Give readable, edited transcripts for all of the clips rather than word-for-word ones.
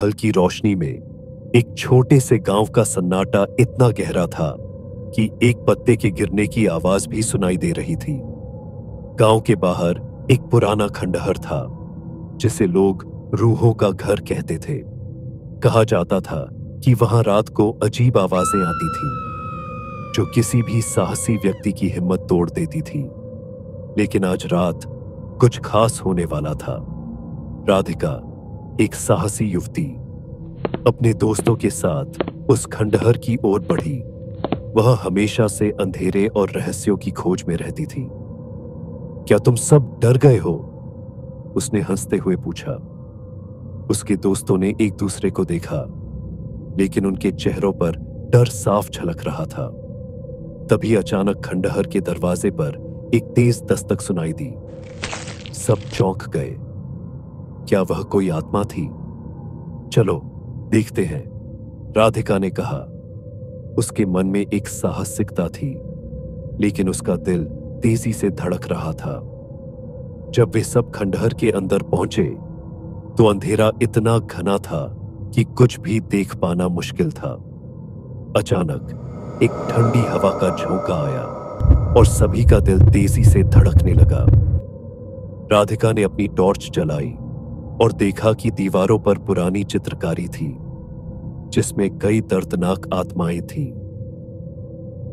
हल्की रोशनी में एक छोटे से गांव का सन्नाटा इतना गहरा था कि एक पत्ते के गिरने की आवाज भी सुनाई दे रही थी। गांव के बाहर एक पुराना खंडहर था जिसे लोग रूहों का घर कहते थे। कहा जाता था कि वहां रात को अजीब आवाजें आती थीं जो किसी भी साहसी व्यक्ति की हिम्मत तोड़ देती थी। लेकिन आज रात कुछ खास होने वाला था। राधिका, एक साहसी युवती, अपने दोस्तों के साथ उस खंडहर की ओर बढ़ी। वह हमेशा से अंधेरे और रहस्यों की खोज में रहती थी। क्या तुम सब डर गए हो? उसने हंसते हुए पूछा। उसके दोस्तों ने एक दूसरे को देखा, लेकिन उनके चेहरों पर डर साफ झलक रहा था। तभी अचानक खंडहर के दरवाजे पर एक तेज दस्तक सुनाई दी। सब चौंक गए। क्या वह कोई आत्मा थी? चलो देखते हैं, राधिका ने कहा। उसके मन में एक साहसिकता थी, लेकिन उसका दिल तेजी से धड़क रहा था। जब वे सब खंडहर के अंदर पहुंचे तो अंधेरा इतना घना था कि कुछ भी देख पाना मुश्किल था। अचानक एक ठंडी हवा का झोंका आया और सभी का दिल तेजी से धड़कने लगा। राधिका ने अपनी टॉर्च जलाई और देखा कि दीवारों पर पुरानी चित्रकारी थी जिसमें कई दर्दनाक आत्माएं थीं।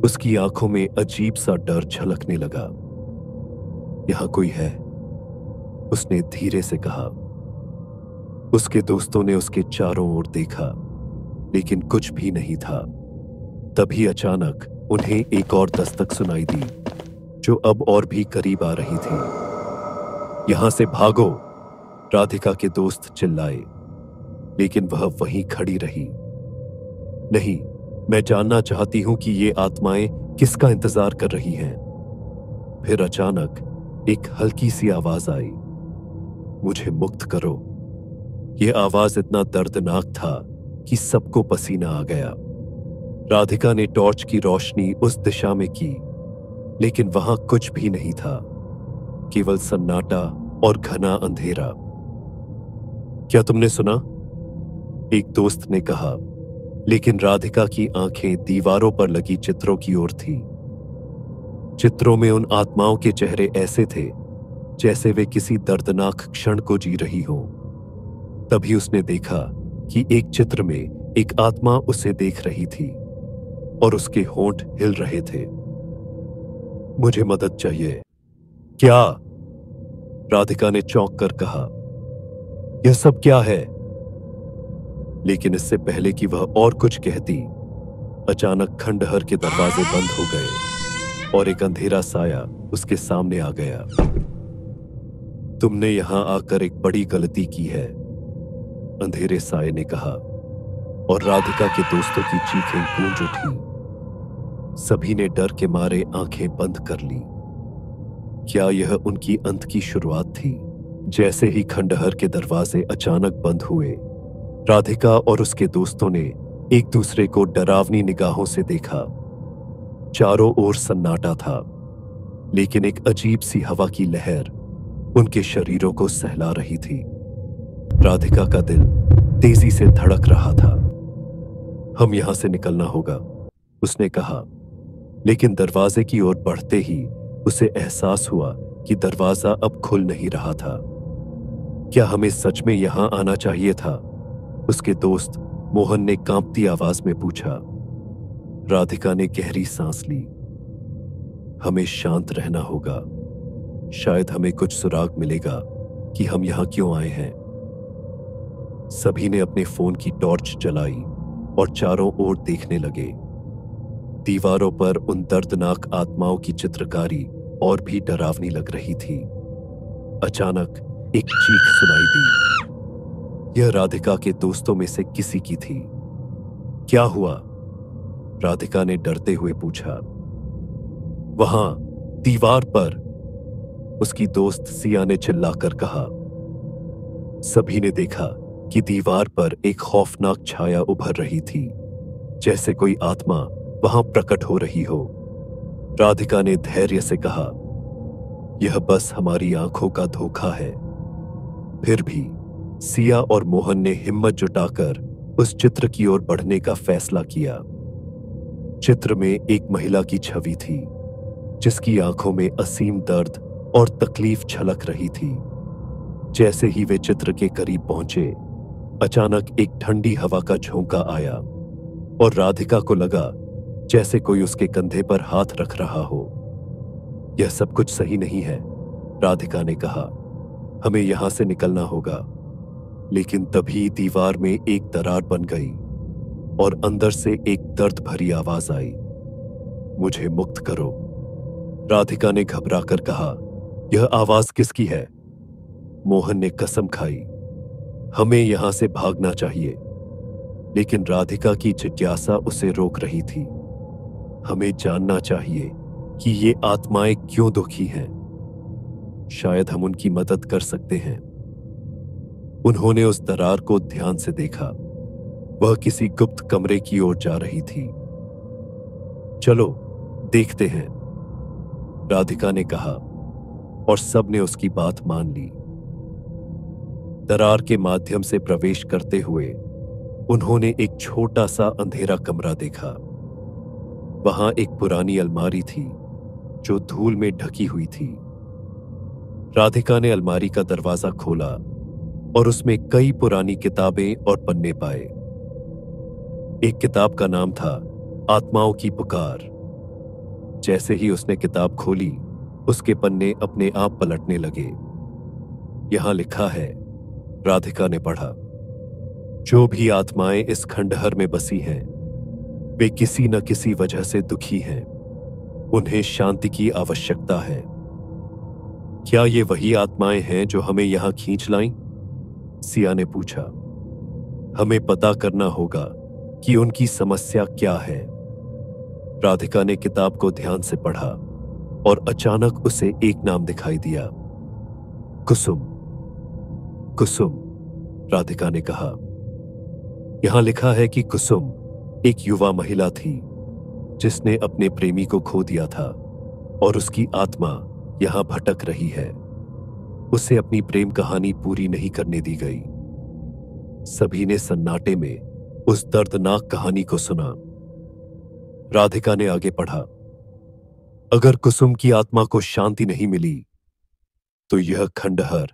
उसकी आंखों में अजीब सा डर झलकने लगा। यहां कोई है, उसने धीरे से कहा। उसके दोस्तों ने उसके चारों ओर देखा, लेकिन कुछ भी नहीं था। तभी अचानक उन्हें एक और दस्तक सुनाई दी जो अब और भी करीब आ रही थी। यहां से भागो, राधिका के दोस्त चिल्लाए, लेकिन वह वहीं खड़ी रही। नहीं, मैं जानना चाहती हूं कि ये आत्माएं किसका इंतजार कर रही हैं। फिर अचानक एक हल्की सी आवाज आई, मुझे मुक्त करो। यह आवाज इतना दर्दनाक था कि सबको पसीना आ गया। राधिका ने टॉर्च की रोशनी उस दिशा में की, लेकिन वहां कुछ भी नहीं था, केवल सन्नाटा और घना अंधेरा। क्या तुमने सुना? एक दोस्त ने कहा, लेकिन राधिका की आंखें दीवारों पर लगी चित्रों की ओर थी। चित्रों में उन आत्माओं के चेहरे ऐसे थे जैसे वे किसी दर्दनाक क्षण को जी रही हो। तभी उसने देखा कि एक चित्र में एक आत्मा उसे देख रही थी और उसके होंठ हिल रहे थे। मुझे मदद चाहिए। क्या? राधिका ने चौंक कर कहा। यह सब क्या है? लेकिन इससे पहले कि वह और कुछ कहती, अचानक खंडहर के दरवाजे बंद हो गए और एक अंधेरा साया उसके सामने आ गया। तुमने यहां आकर एक बड़ी गलती की है, अंधेरे साये ने कहा, और राधिका के दोस्तों की चीखें गूंज उठी। सभी ने डर के मारे आंखें बंद कर ली। क्या यह उनकी अंत की शुरुआत थी? जैसे ही खंडहर के दरवाजे अचानक बंद हुए, राधिका और उसके दोस्तों ने एक दूसरे को डरावनी निगाहों से देखा। चारों ओर सन्नाटा था, लेकिन एक अजीब सी हवा की लहर उनके शरीरों को सहला रही थी। राधिका का दिल तेजी से धड़क रहा था। हम यहां से निकलना होगा, उसने कहा, लेकिन दरवाजे की ओर बढ़ते ही उसे एहसास हुआ कि दरवाजा अब खुल नहीं रहा था। क्या हमें सच में यहां आना चाहिए था? उसके दोस्त मोहन ने कांपती आवाज में पूछा। राधिका ने गहरी सांस ली। हमें शांत रहना होगा, शायद हमें कुछ सुराग मिलेगा कि हम यहां क्यों आए हैं। सभी ने अपने फोन की टॉर्च जलाई और चारों ओर देखने लगे। दीवारों पर उन दर्दनाक आत्माओं की चित्रकारी और भी डरावनी लग रही थी। अचानक एक चीख सुनाई दी। यह राधिका के दोस्तों में से किसी की थी। क्या हुआ? राधिका ने डरते हुए पूछा। वहां दीवार पर, उसकी दोस्त सिया ने चिल्लाकर कहा। सभी ने देखा कि दीवार पर एक खौफनाक छाया उभर रही थी, जैसे कोई आत्मा वहां प्रकट हो रही हो। राधिका ने धैर्य से कहा, यह बस हमारी आंखों का धोखा है। फिर भी सिया और मोहन ने हिम्मत जुटाकर उस चित्र की ओर बढ़ने का फैसला किया। चित्र में एक महिला की छवि थी, जिसकी आंखों में असीम दर्द और तकलीफ झलक रही थी। जैसे ही वे चित्र के करीब पहुंचे, अचानक एक ठंडी हवा का झोंका आया और राधिका को लगा जैसे कोई उसके कंधे पर हाथ रख रहा हो। यह सब कुछ सही नहीं है, राधिका ने कहा। हमें यहां से निकलना होगा। लेकिन तभी दीवार में एक दरार बन गई और अंदर से एक दर्द भरी आवाज आई, मुझे मुक्त करो। राधिका ने घबराकर कहा, यह आवाज किसकी है? मोहन ने कसम खाई, हमें यहां से भागना चाहिए। लेकिन राधिका की जिज्ञासा उसे रोक रही थी। हमें जानना चाहिए कि ये आत्माएं क्यों दुखी हैं। शायद हम उनकी मदद कर सकते हैं। उन्होंने उस दरार को ध्यान से देखा। वह किसी गुप्त कमरे की ओर जा रही थी। चलो देखते हैं, राधिका ने कहा और सबने उसकी बात मान ली। दरार के माध्यम से प्रवेश करते हुए उन्होंने एक छोटा सा अंधेरा कमरा देखा। वहां एक पुरानी अलमारी थी जो धूल में ढकी हुई थी। राधिका ने अलमारी का दरवाजा खोला और उसमें कई पुरानी किताबें और पन्ने पाए। एक किताब का नाम था आत्माओं की पुकार। जैसे ही उसने किताब खोली, उसके पन्ने अपने आप पलटने लगे। यहां लिखा है, राधिका ने पढ़ा, जो भी आत्माएं इस खंडहर में बसी हैं, वे किसी न किसी वजह से दुखी हैं। उन्हें शांति की आवश्यकता है। क्या ये वही आत्माएं हैं जो हमें यहां खींच लाईं? सिया ने पूछा। हमें पता करना होगा कि उनकी समस्या क्या है। राधिका ने किताब को ध्यान से पढ़ा और अचानक उसे एक नाम दिखाई दिया, कुसुम। कुसुम, राधिका ने कहा। यहां लिखा है कि कुसुम एक युवा महिला थी जिसने अपने प्रेमी को खो दिया था और उसकी आत्मा यहां भटक रही है। उसे अपनी प्रेम कहानी पूरी नहीं करने दी गई। सभी ने सन्नाटे में उस दर्दनाक कहानी को सुना। राधिका ने आगे पढ़ा, अगर कुसुम की आत्मा को शांति नहीं मिली तो यह खंडहर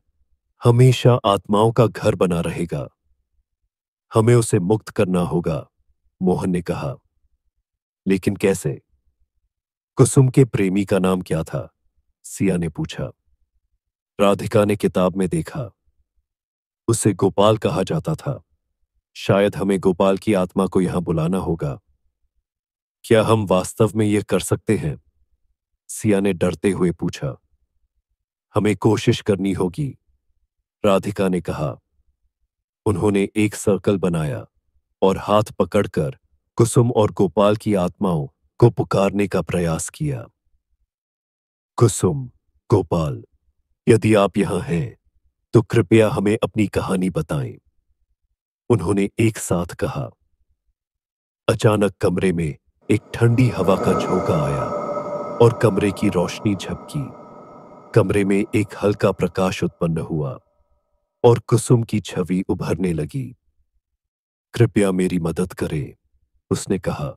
हमेशा आत्माओं का घर बना रहेगा। हमें उसे मुक्त करना होगा, मोहन ने कहा। लेकिन कैसे? कुसुम के प्रेमी का नाम क्या था? सिया ने पूछा। राधिका ने किताब में देखा, उसे गोपाल कहा जाता था। शायद हमें गोपाल की आत्मा को यहां बुलाना होगा। क्या हम वास्तव में यह कर सकते हैं? सिया ने डरते हुए पूछा। हमें कोशिश करनी होगी, राधिका ने कहा। उन्होंने एक सर्कल बनाया और हाथ पकड़कर कुसुम और गोपाल की आत्माओं को पुकारने का प्रयास किया। कुसुम, गोपाल, यदि आप यहां हैं तो कृपया हमें अपनी कहानी बताएं, उन्होंने एक साथ कहा। अचानक कमरे में एक ठंडी हवा का झोंका आया और कमरे की रोशनी झपकी। कमरे में एक हल्का प्रकाश उत्पन्न हुआ और कुसुम की छवि उभरने लगी। कृपया मेरी मदद करें, उसने कहा।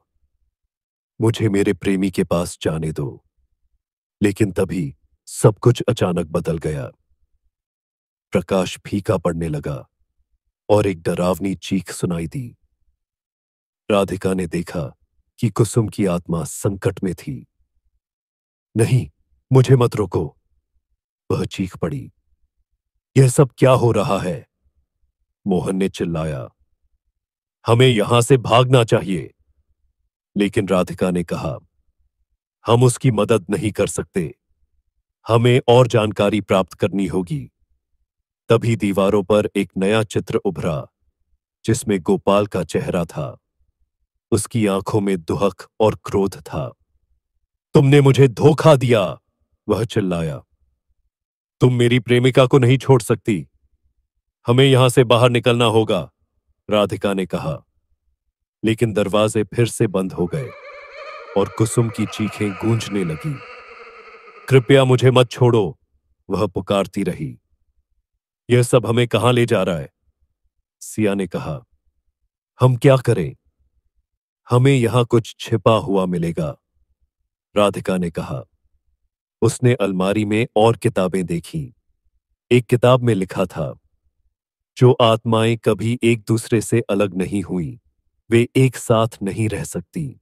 मुझे मेरे प्रेमी के पास जाने दो। लेकिन तभी सब कुछ अचानक बदल गया। प्रकाश फीका पड़ने लगा और एक डरावनी चीख सुनाई दी। राधिका ने देखा कि कुसुम की आत्मा संकट में थी। नहीं, मुझे मत रोको, वह चीख पड़ी। यह सब क्या हो रहा है? मोहन ने चिल्लाया। हमें यहां से भागना चाहिए। लेकिन राधिका ने कहा, हम उसकी मदद नहीं कर सकते। हमें और जानकारी प्राप्त करनी होगी। तभी दीवारों पर एक नया चित्र उभरा जिसमें गोपाल का चेहरा था। उसकी आंखों में दुहक और क्रोध था। तुमने मुझे धोखा दिया, वह चिल्लाया। तुम मेरी प्रेमिका को नहीं छोड़ सकती। हमें यहां से बाहर निकलना होगा, राधिका ने कहा। लेकिन दरवाजे फिर से बंद हो गए और कुसुम की चीखें गूंजने लगी। कृपया मुझे मत छोड़ो, वह पुकारती रही। यह सब हमें कहां ले जा रहा है? सिया ने कहा, हम क्या करें? हमें यहां कुछ छिपा हुआ मिलेगा। राधिका ने कहा। उसने अलमारी में और किताबें देखी। एक किताब में लिखा था, जो आत्माएं कभी एक दूसरे से अलग नहीं हुई, वे एक साथ नहीं रह सकती।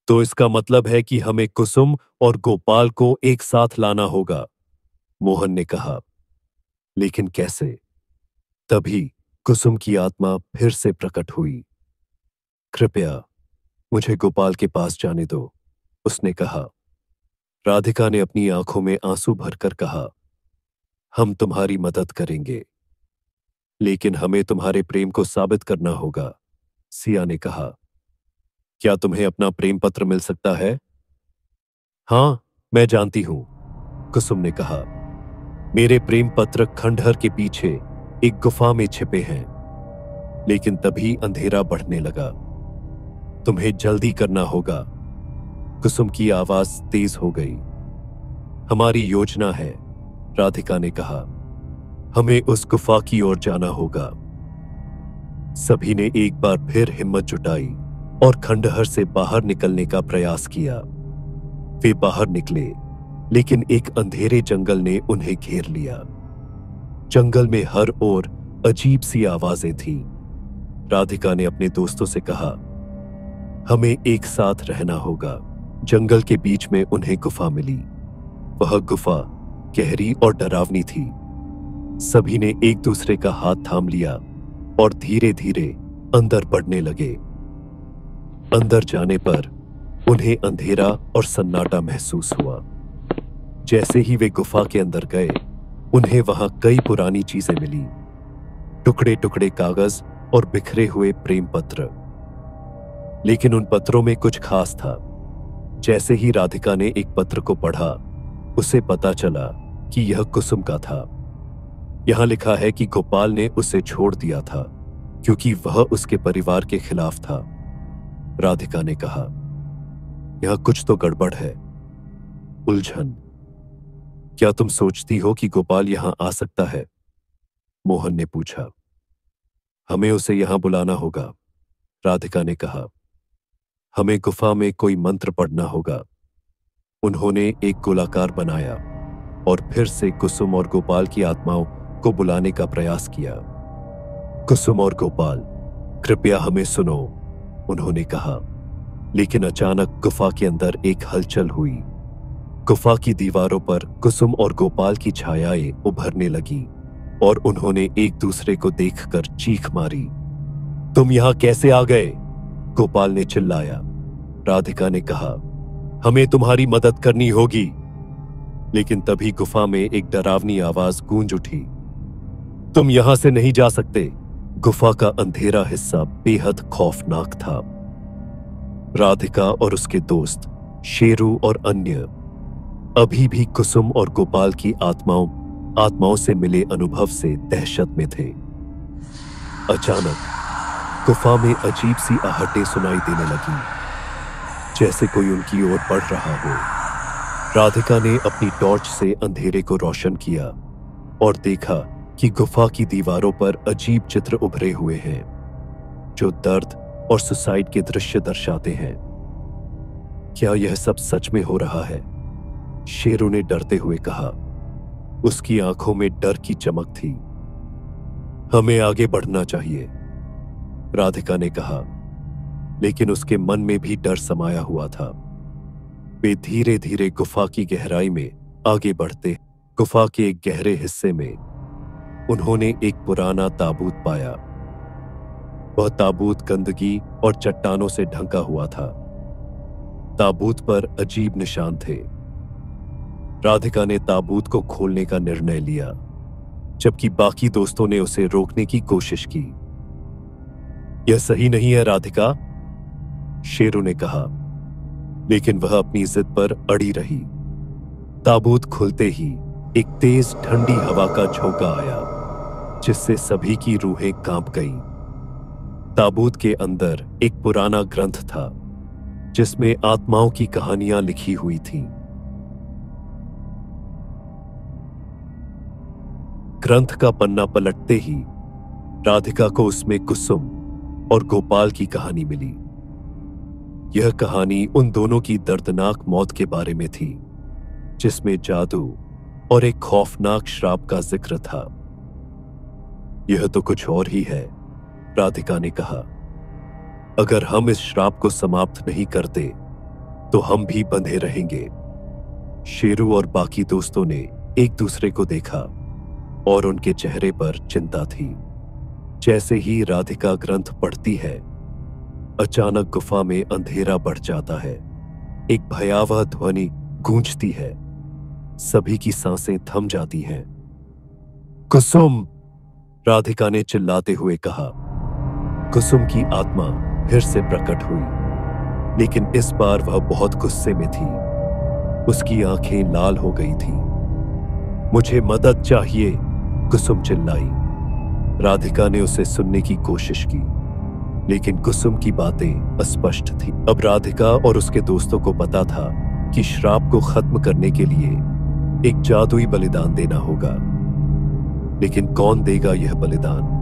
तो इसका मतलब है कि हमें कुसुम और गोपाल को एक साथ लाना होगा, मोहन ने कहा। लेकिन कैसे? तभी कुसुम की आत्मा फिर से प्रकट हुई। कृपया मुझे गोपाल के पास जाने दो, उसने कहा। राधिका ने अपनी आंखों में आंसू भरकर कहा, हम तुम्हारी मदद करेंगे, लेकिन हमें तुम्हारे प्रेम को साबित करना होगा, सिया ने कहा। क्या तुम्हें अपना प्रेम पत्र मिल सकता है? हाँ, मैं जानती हूं, कुसुम ने कहा। मेरे प्रेम पत्र खंडहर के पीछे एक गुफा में छिपे हैं। लेकिन तभी अंधेरा बढ़ने लगा। तुम्हें जल्दी करना होगा। कुसुम की आवाज तेज हो गई। हमारी योजना है, राधिका ने कहा। हमें उस गुफा की ओर जाना होगा। सभी ने एक बार फिर हिम्मत जुटाई और खंडहर से बाहर निकलने का प्रयास किया। वे बाहर निकले, लेकिन एक अंधेरे जंगल ने उन्हें घेर लिया। जंगल में हर ओर अजीब सी आवाजें थीं। राधिका ने अपने दोस्तों से कहा, हमें एक साथ रहना होगा। जंगल के बीच में उन्हें गुफा मिली। वह गुफा गहरी और डरावनी थी। सभी ने एक दूसरे का हाथ थाम लिया और धीरे धीरे अंदर बढ़ने लगे। अंदर जाने पर उन्हें अंधेरा और सन्नाटा महसूस हुआ। जैसे ही वे गुफा के अंदर गए, उन्हें वहां कई पुरानी चीजें मिली। टुकड़े टुकड़े कागज और बिखरे हुए प्रेम पत्र। लेकिन उन पत्रों में कुछ खास था। जैसे ही राधिका ने एक पत्र को पढ़ा, उसे पता चला कि यह कुसुम का था। यहां लिखा है कि गोपाल ने उसे छोड़ दिया था क्योंकि वह उसके परिवार के खिलाफ था। राधिका ने कहा, यह कुछ तो गड़बड़ है। उलझन। क्या तुम सोचती हो कि गोपाल यहां आ सकता है? मोहन ने पूछा। हमें उसे यहां बुलाना होगा, राधिका ने कहा। हमें गुफा में कोई मंत्र पढ़ना होगा। उन्होंने एक गोलाकार बनाया और फिर से कुसुम और गोपाल की आत्माओं को बुलाने का प्रयास किया। कुसुम और गोपाल, कृपया हमें सुनो, उन्होंने कहा। लेकिन अचानक गुफा के अंदर एक हलचल हुई। गुफा की दीवारों पर कुसुम और गोपाल की छायाएं उभरने लगी और उन्होंने एक दूसरे को देखकर चीख मारी। तुम यहां कैसे आ गए? गोपाल ने चिल्लाया। राधिका ने कहा, हमें तुम्हारी मदद करनी होगी। लेकिन तभी गुफा में एक डरावनी आवाज गूंज उठी। तुम यहां से नहीं जा सकते। गुफा का अंधेरा हिस्सा बेहद खौफनाक था। राधिका और उसके दोस्त शेरू और अन्य अभी भी कुसुम और गोपाल की आत्माओं से मिले अनुभव से दहशत में थे। अचानक गुफा में अजीब सी आहटें सुनाई देने लगी, जैसे कोई उनकी ओर बढ़ रहा हो। राधिका ने अपनी टॉर्च से अंधेरे को रोशन किया और देखा कि गुफा की दीवारों पर अजीब चित्र उभरे हुए हैं, जो दर्द और सुसाइड के दृश्य दर्शाते हैं। क्या यह सब सच में हो रहा है? शेरू ने डरते हुए कहा। उसकी आंखों में डर की चमक थी। हमें आगे बढ़ना चाहिए, राधिका ने कहा, लेकिन उसके मन में भी डर समाया हुआ था। वे धीरे धीरे गुफा की गहराई में आगे बढ़ते। गुफा के एक गहरे हिस्से में उन्होंने एक पुराना ताबूत पाया। वह ताबूत गंदगी और चट्टानों से ढंका हुआ था। ताबूत पर अजीब निशान थे। राधिका ने ताबूत को खोलने का निर्णय लिया, जबकि बाकी दोस्तों ने उसे रोकने की कोशिश की। यह सही नहीं है राधिका, शेरू ने कहा, लेकिन वह अपनी जिद पर अड़ी रही। ताबूत खुलते ही एक तेज ठंडी हवा का झोंका आया, जिससे सभी की रूहें कांप गईं। ताबूत के अंदर एक पुराना ग्रंथ था, जिसमें आत्माओं की कहानियां लिखी हुई थीं। ग्रंथ का पन्ना पलटते ही राधिका को उसमें कुसुम और गोपाल की कहानी मिली। यह कहानी उन दोनों की दर्दनाक मौत के बारे में थी, जिसमें जादू और एक खौफनाक श्राप का जिक्र था। यह तो कुछ और ही है, राधिका ने कहा। अगर हम इस श्राप को समाप्त नहीं करते तो हम भी बंधे रहेंगे। शेरू और बाकी दोस्तों ने एक दूसरे को देखा और उनके चेहरे पर चिंता थी। जैसे ही राधिका ग्रंथ पढ़ती है, अचानक गुफा में अंधेरा बढ़ जाता है। एक भयावह ध्वनि गूंजती है। सभी की सांसें थम जाती हैं। कुसुम, राधिका ने चिल्लाते हुए कहा। कुसुम की आत्मा फिर से प्रकट हुई, लेकिन इस बार वह बहुत गुस्से में थी। उसकी आंखें लाल हो गई थीं। मुझे मदद चाहिए, कुसुम चिल्लाई। राधिका ने उसे सुनने की कोशिश की, लेकिन कुसुम की बातें अस्पष्ट थीं। अब राधिका और उसके दोस्तों को पता था कि श्राप को खत्म करने के लिए एक जादुई बलिदान देना होगा। लेकिन कौन देगा यह बलिदान?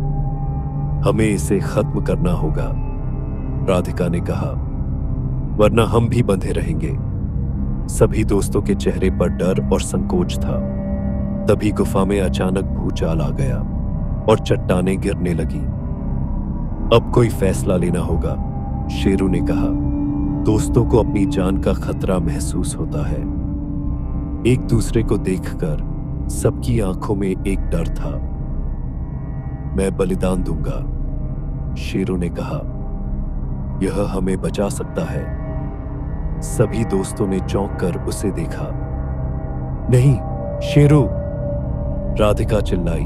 हमें इसे खत्म करना होगा, राधिका ने कहा, वरना हम भी बंधे रहेंगे। सभी दोस्तों के चेहरे पर डर और संकोच था। तभी गुफा में अचानक भूचाल आ गया और चट्टानें गिरने लगी। अब कोई फैसला लेना होगा, शेरू ने कहा। दोस्तों को अपनी जान का खतरा महसूस होता है। एक दूसरे को देखकर सबकी आंखों में एक डर था। मैं बलिदान दूंगा, शेरू ने कहा। यह हमें बचा सकता है। सभी दोस्तों ने चौंक कर उसे देखा। नहीं, शेरू, राधिका चिल्लाई,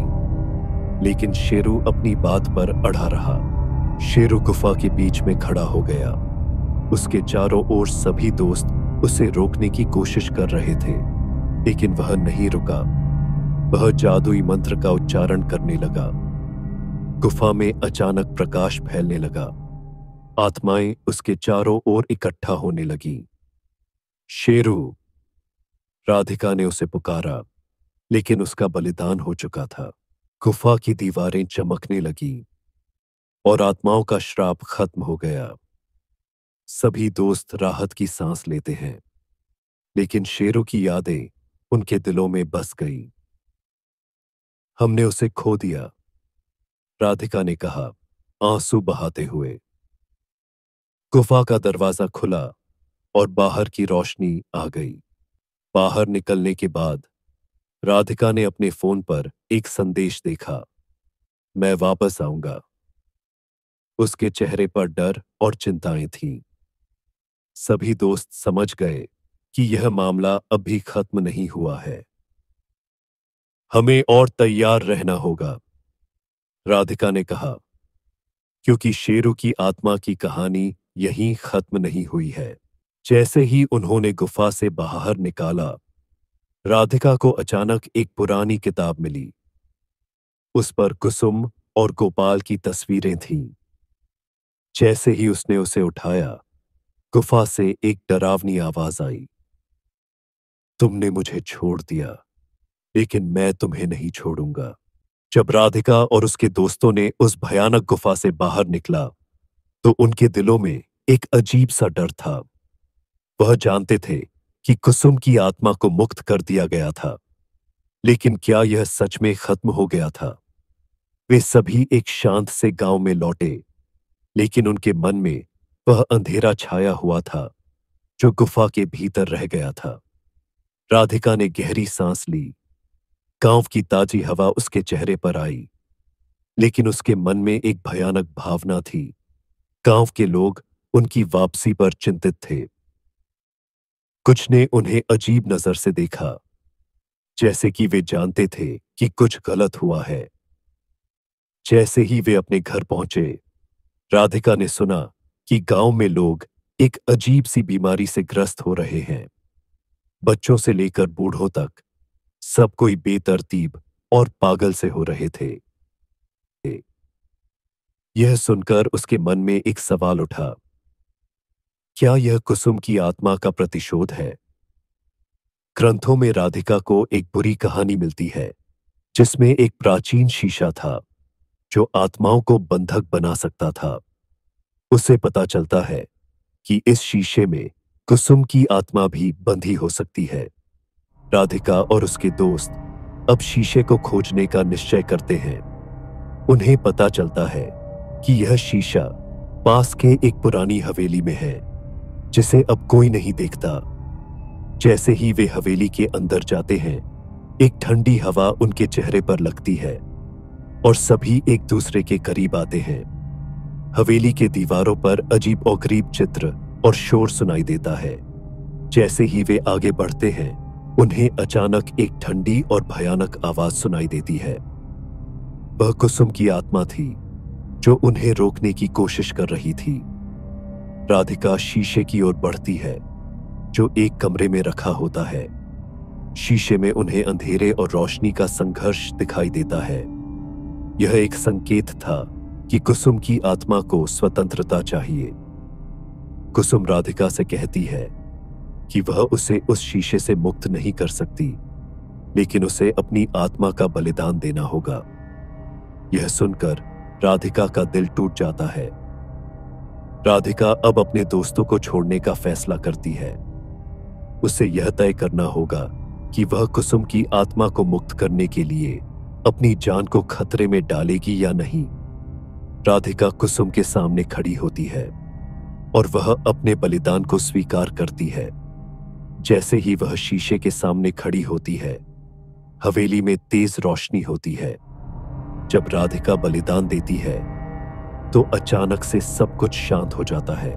लेकिन शेरू अपनी बात पर अड़ा रहा। शेरू गुफा के बीच में खड़ा हो गया। उसके चारों ओर सभी दोस्त उसे रोकने की कोशिश कर रहे थे, लेकिन वह नहीं रुका। वह जादुई मंत्र का उच्चारण करने लगा। गुफा में अचानक प्रकाश फैलने लगा। आत्माएं उसके चारों ओर इकट्ठा होने लगी। शेरू, राधिका ने उसे पुकारा, लेकिन उसका बलिदान हो चुका था। गुफा की दीवारें चमकने लगी और आत्माओं का श्राप खत्म हो गया। सभी दोस्त राहत की सांस लेते हैं, लेकिन शेरू की यादें उनके दिलों में बस गई। हमने उसे खो दिया, राधिका ने कहा, आंसू बहाते हुए। गुफा का दरवाजा खुला और बाहर की रोशनी आ गई। बाहर निकलने के बाद राधिका ने अपने फोन पर एक संदेश देखा, मैं वापस आऊंगा। उसके चेहरे पर डर और चिंताएं थीं। सभी दोस्त समझ गए कि यह मामला अभी खत्म नहीं हुआ है। हमें और तैयार रहना होगा, राधिका ने कहा, क्योंकि शेरू की आत्मा की कहानी यहीं खत्म नहीं हुई है। जैसे ही उन्होंने गुफा से बाहर निकाला, राधिका को अचानक एक पुरानी किताब मिली। उस पर कुसुम और गोपाल की तस्वीरें थीं। जैसे ही उसने उसे उठाया, गुफा से एक डरावनी आवाज आई, तुमने मुझे छोड़ दिया, लेकिन मैं तुम्हें नहीं छोड़ूंगा। जब राधिका और उसके दोस्तों ने उस भयानक गुफा से बाहर निकला, तो उनके दिलों में एक अजीब सा डर था। वह जानते थे कि कुसुम की आत्मा को मुक्त कर दिया गया था, लेकिन क्या यह सच में खत्म हो गया था? वे सभी एक शांत से गांव में लौटे, लेकिन उनके मन में वह अंधेरा छाया हुआ था जो गुफा के भीतर रह गया था। राधिका ने गहरी सांस ली। गांव की ताजी हवा उसके चेहरे पर आई, लेकिन उसके मन में एक भयानक भावना थी। गांव के लोग उनकी वापसी पर चिंतित थे। कुछ ने उन्हें अजीब नजर से देखा, जैसे कि वे जानते थे कि कुछ गलत हुआ है। जैसे ही वे अपने घर पहुंचे, राधिका ने सुना कि गांव में लोग एक अजीब सी बीमारी से ग्रस्त हो रहे हैं। बच्चों से लेकर बूढ़ों तक सब कोई बेतरतीब और पागल से हो रहे थे। यह सुनकर उसके मन में एक सवाल उठा, क्या यह कुसुम की आत्मा का प्रतिशोध है? ग्रंथों में राधिका को एक बुरी कहानी मिलती है, जिसमें एक प्राचीन शीशा था। जो आत्माओं को बंधक बना सकता था। उसे पता चलता है कि इस शीशे में कुसुम की आत्मा भी बंधी हो सकती है। राधिका और उसके दोस्त अब शीशे को खोजने का निश्चय करते हैं। उन्हें पता चलता है कि यह शीशा पास के एक पुरानी हवेली में है, जिसे अब कोई नहीं देखता। जैसे ही वे हवेली के अंदर जाते हैं, एक ठंडी हवा उनके चेहरे पर लगती है और सभी एक दूसरे के करीब आते हैं। हवेली के दीवारों पर अजीब और गरीब चित्र और शोर सुनाई देता है। जैसे ही वे आगे बढ़ते हैं, उन्हें अचानक एक ठंडी और भयानक आवाज सुनाई देती है। वह कुसुम की आत्मा थी जो उन्हें रोकने की कोशिश कर रही थी। राधिका शीशे की ओर बढ़ती है जो एक कमरे में रखा होता है। शीशे में उन्हें अंधेरे और रोशनी का संघर्ष दिखाई देता है। यह एक संकेत था कि कुसुम की आत्मा को स्वतंत्रता चाहिए। कुसुम राधिका से कहती है कि वह उसे उस शीशे से मुक्त नहीं कर सकती, लेकिन उसे अपनी आत्मा का बलिदान देना होगा। यह सुनकर राधिका का दिल टूट जाता है। राधिका अब अपने दोस्तों को छोड़ने का फैसला करती है। उसे यह तय करना होगा कि वह कुसुम की आत्मा को मुक्त करने के लिए अपनी जान को खतरे में डालेगी या नहीं। राधिका कुसुम के सामने खड़ी होती है और वह अपने बलिदान को स्वीकार करती है। जैसे ही वह शीशे के सामने खड़ी होती है, हवेली में तेज रोशनी होती है। जब राधिका बलिदान देती है तो अचानक से सब कुछ शांत हो जाता है।